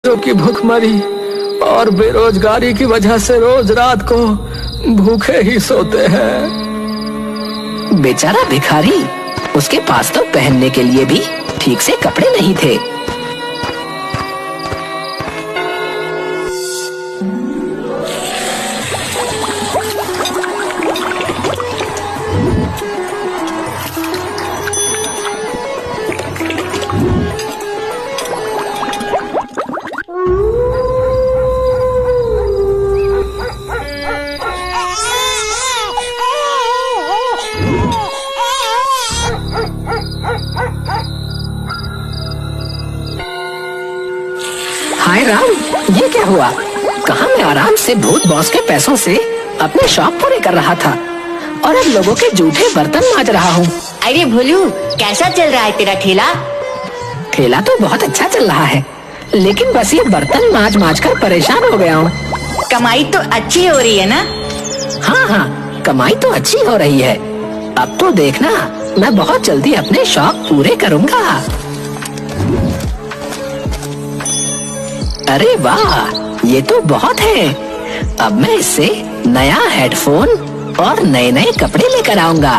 जो की भूखमरी और बेरोजगारी की वजह से रोज रात को भूखे ही सोते हैं। बेचारा भिखारी, उसके पास तो पहनने के लिए भी ठीक से कपड़े नहीं थे। हाय राम, ये क्या हुआ? कहाँ मैं आराम से भूत बॉस के पैसों से अपने शौक पूरे कर रहा था और अब लोगों के जूठे बर्तन मांज रहा हूँ। अरे भोलू, कैसा चल रहा है तेरा ठेला? ठेला तो बहुत अच्छा चल रहा है, लेकिन बस ये बर्तन मांज मांज कर परेशान हो गया हूँ। कमाई तो अच्छी हो रही है ना? हाँ, कमाई तो अच्छी हो रही है। अब तो देखना, मैं बहुत जल्दी अपने शौक पूरे करूँगा। अरे वाह, ये तो बहुत है। अब मैं इससे नया हेडफोन और नए नए कपड़े लेकर आऊंगा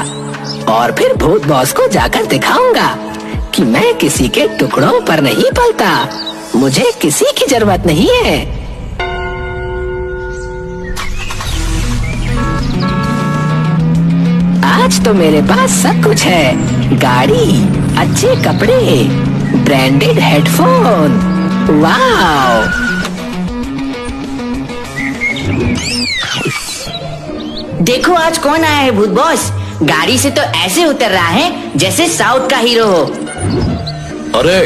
और फिर भूत बॉस को जाकर दिखाऊंगा कि मैं किसी के टुकड़ों पर नहीं पलता, मुझे किसी की जरूरत नहीं है। आज तो मेरे पास सब कुछ है, गाड़ी, अच्छे कपड़े, ब्रांडेड हेडफोन। वाव! देखो आज कौन आया है भूत बॉस। गाड़ी से तो ऐसे उतर रहा है जैसे साउथ का हीरो हो। अरे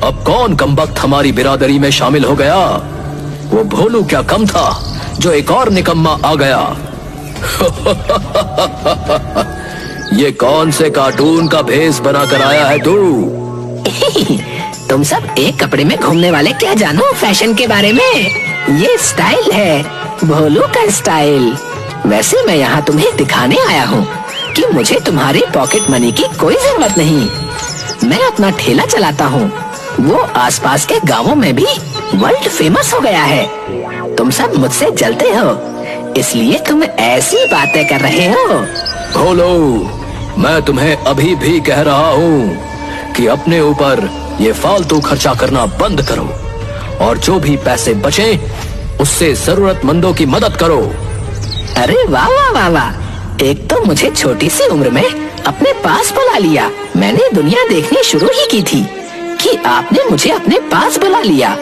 अब कौन कमबख्त हमारी बिरादरी में शामिल हो गया? वो भोलू क्या कम था जो एक और निकम्मा आ गया। ये कौन से कार्टून का भेष बनाकर आया है तू? तुम सब एक कपड़े में घूमने वाले क्या जानो फैशन के बारे में। ये स्टाइल है, भोलू का स्टाइल। वैसे मैं यहाँ तुम्हें दिखाने आया हूँ कि मुझे तुम्हारी पॉकेट मनी की कोई जरूरत नहीं। मैं अपना ठेला चलाता हूँ, वो आसपास के गांवों में भी वर्ल्ड फेमस हो गया है। तुम सब मुझसे जलते हो, इसलिए तुम ऐसी बातें कर रहे हो। भोलू, मैं तुम्हें अभी भी कह रहा हूँ कि अपने ऊपर ये फालतू खर्चा करना बंद करो और जो भी पैसे बचे उससे जरूरतमंदों की मदद करो। अरे वाह वाह वाह वाह, एक तो मुझे छोटी सी उम्र में अपने पास बुला लिया। मैंने दुनिया देखनी शुरू ही की थी कि आपने मुझे अपने पास बुला लिया,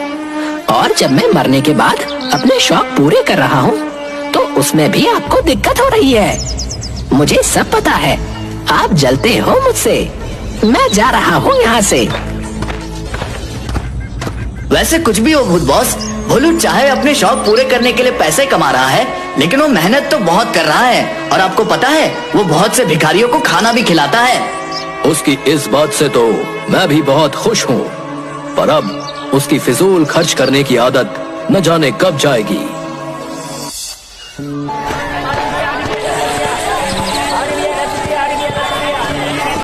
और जब मैं मरने के बाद अपने शौक पूरे कर रहा हूँ तो उसमें भी आपको दिक्कत हो रही है। मुझे सब पता है, आप जलते हो मुझसे। मैं जा रहा हूँ यहाँ से। वैसे कुछ भी हो भूत बॉस, भोलू चाहे अपने शौक पूरे करने के लिए पैसे कमा रहा है, लेकिन वो मेहनत तो बहुत कर रहा है। और आपको पता है, वो बहुत से भिखारियों को खाना भी खिलाता है। उसकी इस बात से तो मैं भी बहुत खुश हूँ, पर अब उसकी फिजूल खर्च करने की आदत न जाने कब जाएगी।